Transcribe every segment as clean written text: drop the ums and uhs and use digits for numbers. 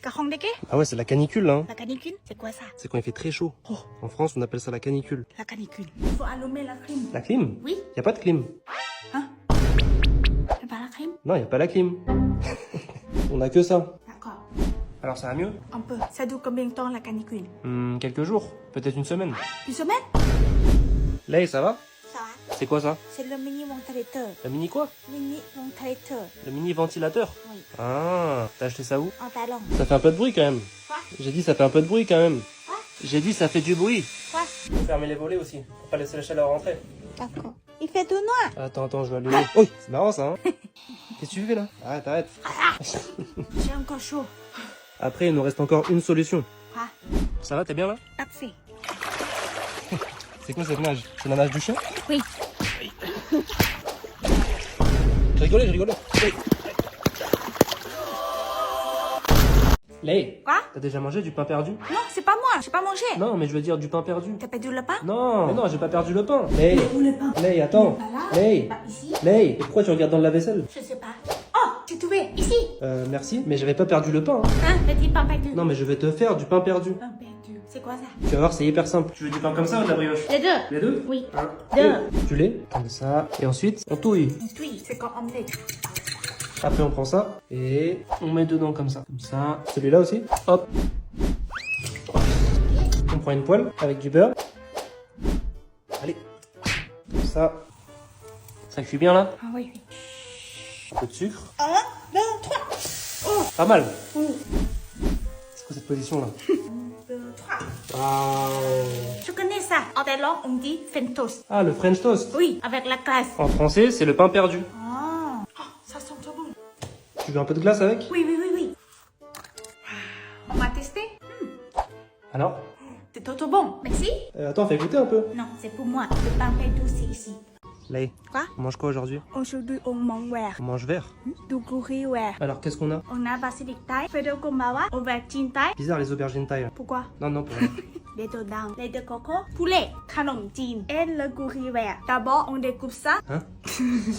Kahongdeke? Ah ouais, c'est la canicule là. Hein. La canicule? C'est quoi ça? C'est quand il fait très chaud. Oh, en France, on appelle ça la canicule. La canicule. Il faut allumer la clim. La clim? Oui. Y a pas de clim. Hein? C'est pas la clim? Non, y a pas la clim. On a que ça. D'accord. Alors ça va mieux? Un peu. Ça dure combien de temps la canicule? Quelques jours. Peut-être une semaine. Une semaine? Lay, ça va? Ça va. C'est quoi ça? C'est le mini ventilateur. Le mini quoi? Mini ventilateur. Le mini ventilateur? Oui. Ah, t'as acheté ça où? En talon. Ça fait un peu de bruit quand même. Quoi? J'ai dit ça fait un peu de bruit quand même. Quoi? J'ai dit ça fait du bruit. Quoi? Faut fermer les volets aussi, pour pas laisser la chaleur rentrer. D'accord. Il fait tout noir. Attends, je vais allumer. Oh, c'est marrant ça, hein. Qu'est-ce que tu fais là? Arrête. J'ai encore chaud. Après, il nous reste encore une solution. Quoi? Ça va, t'es bien là? Parfait. C'est quoi cette nage? C'est la nage du chien? Oui. Je rigolais. Oui. Lay, Quoi? t'as déjà mangé du pain perdu? Non, c'est pas moi. J'ai pas mangé. Non, mais je veux dire du pain perdu. T'as perdu le pain? Non, mais non, j'ai pas perdu le pain. Lay, Où le pain? Lay, attends. Il est pas là. Lay, Il est pas ici. Lay, et pourquoi tu regardes dans le lave-vaisselle? Je sais pas. Oh, j'ai trouvé. Ici. Merci, mais j'avais pas perdu le pain. Hein. Hein? Petit pain perdu. Non, mais je vais te faire du pain perdu. Pain perdu. C'est quoi ça? Tu vas voir, c'est hyper simple. Tu veux du pain comme ça ou de la brioche? Les deux. Les deux? Oui. Un, Deux. Tu l'es comme ça. Et ensuite, on touille. Oui, c'est comme omelette. Après, on prend ça et on met dedans comme ça. Comme ça. Celui-là aussi. Hop. On prend une poêle avec du beurre. Allez. Comme ça. Ça cuit bien là. Ah oui. Un peu de sucre. 1, 2, 3. Oh. Pas mal. Oui. C'est quoi cette position là? 1, 2, 3. Waouh. Je connais ça. En Thaïlande, on dit French toast. Ah, le French toast. Oui, avec la glace. En français, c'est le pain perdu. Oh, ça sent trop bon. Tu veux un peu de glace avec? Oui. On va tester. Alors? C'est trop bon. Merci. Attends, fais goûter un peu. Non, c'est pour moi. Le pain perdu, c'est ici. Lay, Quoi? on mange quoi aujourd'hui? Aujourd'hui, on mange vert. On mange vert. Du curry vert. Alors, qu'est-ce qu'on a? On a basilic thaï, feuille kombawa, aubergine thaï. Bizarre les aubergines thaï. Pourquoi? Non, pour rien. Les deux dames, les deux coco, poulet, khanom jean et le curry vert. D'abord, on découpe ça. Hein?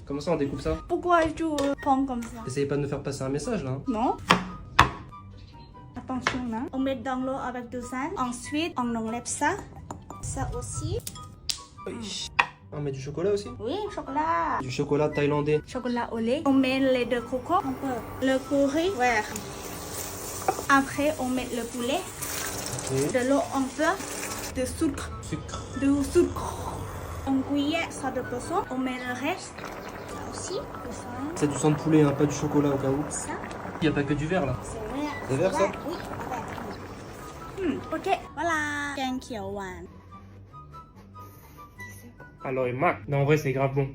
Comment ça on découpe ça? Pourquoi tu prends comme ça? Essayez pas de me faire passer un message là. Hein. Non. Attention, hein. On met dans l'eau avec du sel. Ensuite, on enlève ça. Ça aussi. Oui. On met du chocolat aussi? Oui, chocolat. Du chocolat thaïlandais. Chocolat au lait. On met les deux coco. Un peu. Le curry vert. Après, on met le poulet. Ok. De l'eau un peu. De sucre. Du sucre. On cuillère ça de poisson. On met le reste. Ça aussi. Le sang. C'est du sang de poulet, hein, pas du chocolat au cas où. Ça. Il y a pas que du verre là. C'est vert. C'est vert, ça? Oui, vert. Ok, voilà. Canh khio hwan. Alors il marque. Non en vrai c'est grave bon.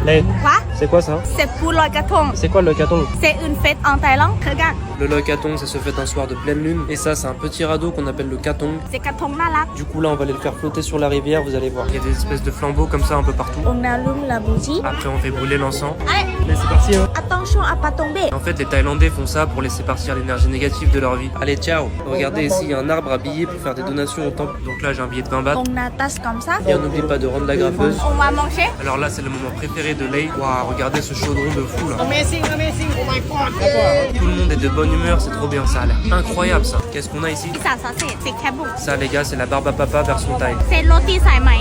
Lay, Quoi? c'est quoi ça? C'est pour le gâteau. C'est quoi le locaton? C'est une fête en Thaïlande. Regarde. Le locaton ça se fait un soir de pleine lune. Et ça c'est un petit radeau qu'on appelle le katong. C'est gâteau malade. Du coup là on va aller le faire flotter sur la rivière, vous allez voir. Il y a des espèces de flambeaux comme ça un peu partout. On allume la bougie. Après on fait brûler l'encens. Allez, Mais c'est parti hein. attention à pas tomber. En fait, les Thaïlandais font ça pour laisser partir l'énergie négative de leur vie. Allez, ciao. Regardez ici, il y a un arbre à billets pour faire des donations au temple. Donc là, j'ai un billet de 20 bahts. On attache comme ça. Et on n'oublie pas de rendre la graffeuse. On va manger. Alors là, c'est le moment préféré de Lay. Waouh, regardez ce chaudron de fou là. Amazing, oh my god. Tout le monde est de bonne humeur, c'est trop bien. Ça a l'air incroyable ça. Qu'est-ce qu'on a ici? Ça c'est kebab. Ça, les gars, c'est la barbe à papa version thaï. C'est rôti sai mai.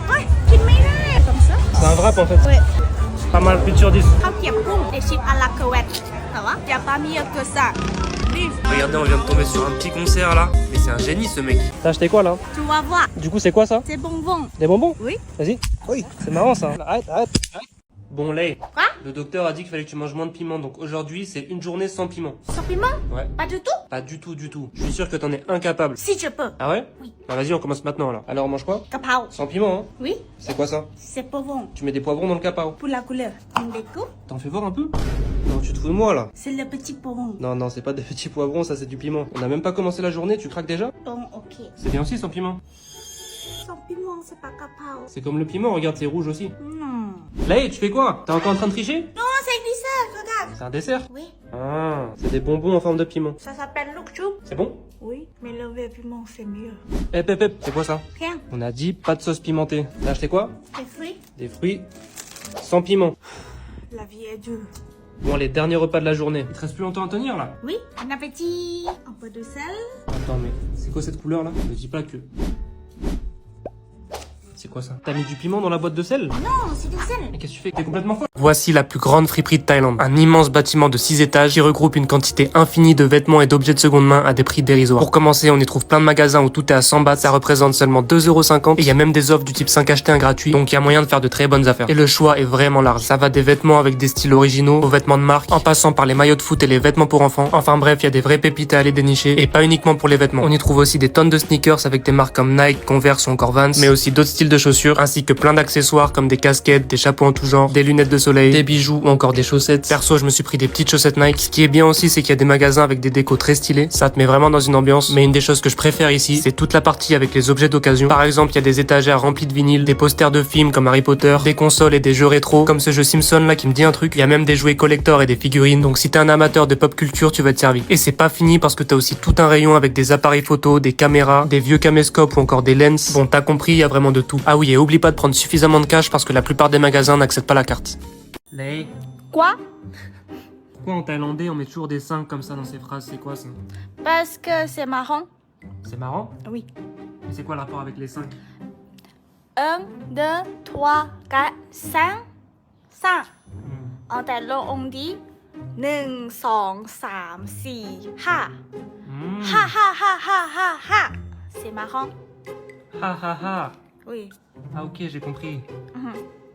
Ouais, tu me mets comme ça. C'est un wrap en fait. Ouais. Pas mal, plus de sur 10. Khao kiep kung et chips à la crevette. Ça va? Y a pas mieux que ça. Bif. Regardez, on vient de tomber sur un petit concert là. Mais c'est un génie ce mec. T'as acheté quoi là? Tu vas voir. Du coup, c'est quoi ça? C'est bonbon. Des bonbons? Oui. Vas-y. Oui. C'est marrant ça. Arrête. Bon, Lay. Quoi? Le docteur a dit qu'il fallait que tu manges moins de piment. Donc aujourd'hui, c'est une journée sans piment. Sans piment? Ouais. Pas du tout? Pas du tout, du tout. Je suis sûr que t'en es incapable. Si je peux. Ah ouais? Oui. Bah vas-y, on commence maintenant alors. Alors, on mange quoi? Kapao. Sans piment, hein? Oui. C'est quoi ça? C'est pas bon. Tu mets des poivrons dans le capao. Pour la couleur. On découpe. T'en fais voir un peu? Non, tu te fous de moi là. C'est le petit poivron. Non, c'est pas des petits poivrons, ça c'est du piment. On a même pas commencé la journée, tu craques déjà? Bon, ok. C'est bien aussi sans piment. Sans piment, c'est pas kapao. C'est comme le piment, regarde, c'est rouge aussi. Non. Lay, tu fais quoi? T'es encore en train de tricher? Non, c'est glissé, regarde. C'est un dessert? Oui. Ah, c'est des bonbons en forme de piment. Ça s'appelle loukchou. C'est bon? Oui, mais le vrai piment, c'est mieux. C'est quoi ça? Rien. On a dit pas de sauce pimentée. T'as acheté quoi? Les fruits. Des fruits sans piment. La vie est dure. Bon, les derniers repas de la journée. Il te reste plus longtemps à tenir là? Oui, bon appétit. Un peu de sel. Attends, mais c'est quoi cette couleur là? Ne dis pas que... C'est quoi ça? T'as mis du piment dans la boîte de sel? Non, c'est du sel. Mais qu'est-ce que tu fais? T'es complètement folle. Voici la plus grande friperie de Thaïlande. Un immense bâtiment de 6 étages qui regroupe une quantité infinie de vêtements et d'objets de seconde main à des prix dérisoires. Pour commencer, on y trouve plein de magasins où tout est à 100 bahts, ça représente seulement 2,50 € et il y a même des offres du type 5 achetés 1 gratuit, donc il y a moyen de faire de très bonnes affaires. Et le choix est vraiment large. Ça va des vêtements avec des styles originaux aux vêtements de marque, en passant par les maillots de foot et les vêtements pour enfants. Enfin bref, il y a des vraies pépites à aller dénicher et pas uniquement pour les vêtements. On y trouve aussi des tonnes de sneakers avec des marques comme Nike, Converse ou encore Vans, mais aussi d'autres styles de chaussures, ainsi que plein d'accessoires comme des casquettes, des chapeaux en tout genre, des lunettes de soleil, des bijoux ou encore des chaussettes. Perso, je me suis pris des petites chaussettes Nike. Ce qui est bien aussi, c'est qu'il y a des magasins avec des décos très stylés. Ça te met vraiment dans une ambiance. Mais une des choses que je préfère ici, c'est toute la partie avec les objets d'occasion. Par exemple, il y a des étagères remplies de vinyles, des posters de films comme Harry Potter, des consoles et des jeux rétro, comme ce jeu Simpson là qui me dit un truc. Il y a même des jouets collector et des figurines. Donc si t'es un amateur de pop culture, tu vas te servir. Et c'est pas fini parce que t'as aussi tout un rayon avec des appareils photo, des caméras, des vieux caméscopes ou encore des lens. Bon, t'as compris, il y a vraiment de tout. Ah oui, et oublie pas de prendre suffisamment de cash parce que la plupart des magasins n'acceptent pas la carte. Lei. Quoi? Pourquoi en thaïlandais on met toujours des 5 comme ça dans ces phrases? C'est quoi ça? Parce que c'est marrant. C'est marrant? Oui. Mais c'est quoi le rapport avec les 5? 1, 2, 3, 4, 5. 5. En Thaïlande, on dit 1, 2, 3, 4, 5. Ha ha ha ha ha ha. C'est marrant. Ha ha ha. Oui. Ah ok, j'ai compris.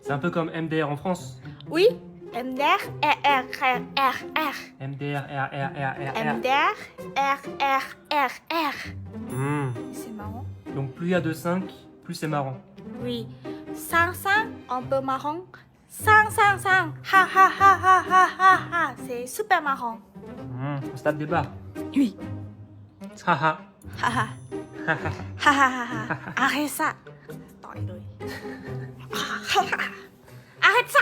C'est un peu comme MDR en France. Oui. MDR, R, R, R, R. MDR, R, R, R, R, R. MDR, R, R, R, R. C'est marrant. Donc plus il y a de 5, plus c'est marrant. Oui. 5, 5, un peu marrant. 5, 5, 5. Ha ha ha ha ha ha ha. C'est super marrant. On se tape des barres. Oui. Ha ha. Ha ha. Ha ha ha ha. Arrête ça. Arrête ça.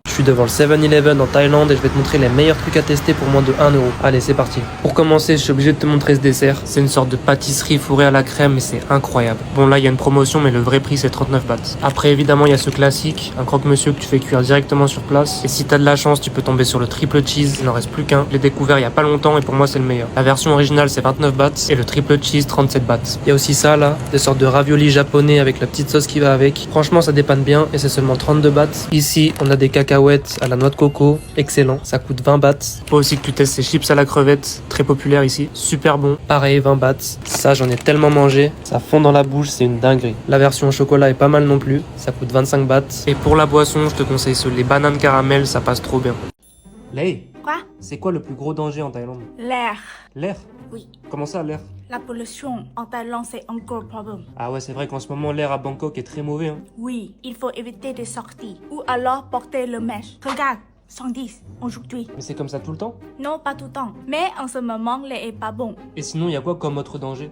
Je suis devant le 7-Eleven en Thaïlande et je vais te montrer les meilleurs trucs à tester pour moins de 1 €. Allez, c'est parti. Pour commencer, je suis obligé de te montrer ce dessert. C'est une sorte de pâtisserie fourrée à la crème et c'est incroyable. Bon, là, il y a une promotion, mais le vrai prix, c'est 39 bahts. Après, évidemment, il y a ce classique, un croque-monsieur que tu fais cuire directement sur place. Et si t'as de la chance, tu peux tomber sur le triple cheese. Il n'en reste plus qu'un. Je l'ai découvert il y a pas longtemps et pour moi, c'est le meilleur. La version originale, c'est 29 bahts et le triple cheese, 37 bahts. Il y a aussi ça, là, des sortes de raviolis japonais avec la petite sauce qui va avec. Franchement, ça dépanne bien et c'est seulement 32 bahts. Ici, on a des cacahuètes à la noix de coco, excellent, ça coûte 20 bahts. Faut aussi que tu testes ces chips à la crevette, très populaire ici, super bon, pareil 20 bahts. Ça j'en ai tellement mangé, ça fond dans la bouche, c'est une dinguerie. La version au chocolat est pas mal non plus, ça coûte 25 bahts. Et pour la boisson, je te conseille les bananes caramel, ça passe trop bien. Lei, Quoi? c'est quoi le plus gros danger en Thaïlande? L'air. L'air? Oui. Comment ça l'air? La pollution en Thaïlande, c'est un gros problème. Ah ouais, c'est vrai qu'en ce moment l'air à Bangkok est très mauvais. Oui, il faut éviter des sorties. Ou alors porter le masque. Regarde, 110 aujourd'hui. Mais c'est comme ça tout le temps? Non, pas tout le temps. Mais en ce moment, l'air est pas bon. Et sinon, il y a quoi comme autre danger?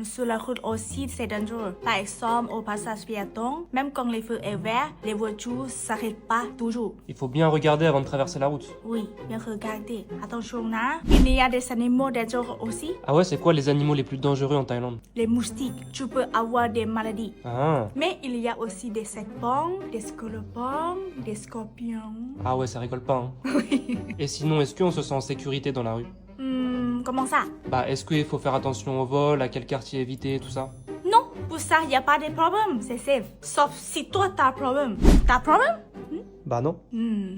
Sur la route aussi, c'est dangereux. Par exemple, au passage piéton, même quand les feux est vert, les voitures s'arrêtent pas toujours. Il faut bien regarder avant de traverser la route. Oui, bien regarder. Attention là, il y a des animaux dangereux aussi. Ah ouais, c'est quoi les animaux les plus dangereux en Thaïlande? Les moustiques, tu peux avoir des maladies. Ah. Mais il y a aussi des serpents, des scorpions, des scorpions. Ah ouais, ça rigole pas, hein. Oui. Et sinon, est-ce qu'on se sent en sécurité dans la rue? Comment ça? Bah, est-ce qu'il faut faire attention au vol, à quel quartier éviter, tout ça? Non, pour ça, il n'y a pas de problème, c'est safe. Sauf si toi, t'as un problème. T'as un problème? Bah non.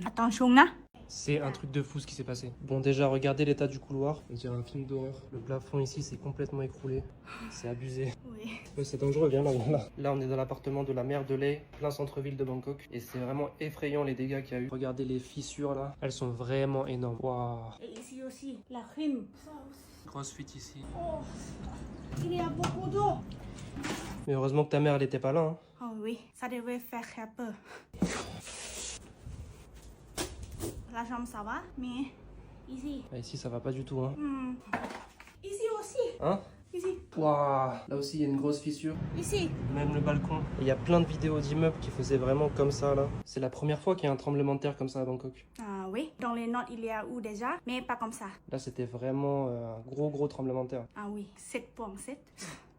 Attention là. C'est un truc de fou ce qui s'est passé. Bon, déjà, regardez l'état du couloir. On dirait un film d'horreur. Le plafond ici, c'est complètement écroulé. C'est abusé. Oui. Ouais, c'est dangereux, viens là, viens là. Là, on est dans l'appartement de la mère de Lei, plein centre-ville de Bangkok. Et c'est vraiment effrayant les dégâts qu'il y a eu. Regardez les fissures là. Elles sont vraiment énormes. Waouh. Et ici aussi, la rime. Grosse fuite ici. Oh, il y a beaucoup d'eau. Mais heureusement que ta mère, elle était pas là, hein. Oh oui, ça devait faire un peu. La jambe, ça va, mais ici. Ah, ici, ça va pas du tout, hein. Ici aussi. Hein? Ici. Waouh. Là aussi, il y a une grosse fissure. Ici. Même le balcon. Il y a plein de vidéos d'immeubles qui faisaient vraiment comme ça, là. C'est la première fois qu'il y a un tremblement de terre comme ça à Bangkok. Ah oui, dans les notes, il y a où déjà, mais pas comme ça. Là, c'était vraiment un gros tremblement de terre. Ah oui, 7.7.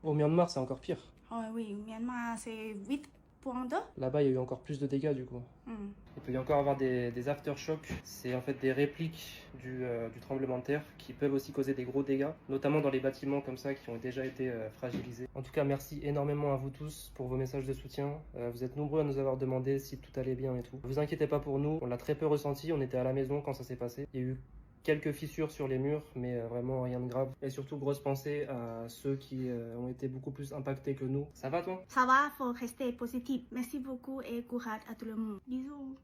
Au Myanmar, c'est encore pire. Oh oui, au Myanmar, c'est 8. 3.2. Là-bas, il y a eu encore plus de dégâts du coup. Il peut y encore avoir des aftershocks. C'est en fait des répliques du tremblement de terre qui peuvent aussi causer des gros dégâts, notamment dans les bâtiments comme ça qui ont déjà été fragilisés. En tout cas, merci énormément à vous tous pour vos messages de soutien. Vous êtes nombreux à nous avoir demandé si tout allait bien et tout. Vous inquiétez pas pour nous, on l'a très peu ressenti, on était à la maison quand ça s'est passé. Il y a eu quelques fissures sur les murs, mais vraiment rien de grave. Et surtout, grosse pensée à ceux qui ont été beaucoup plus impactés que nous. Ça va toi? Ça va, faut rester positif. Merci beaucoup et courage à tout le monde. Bisous.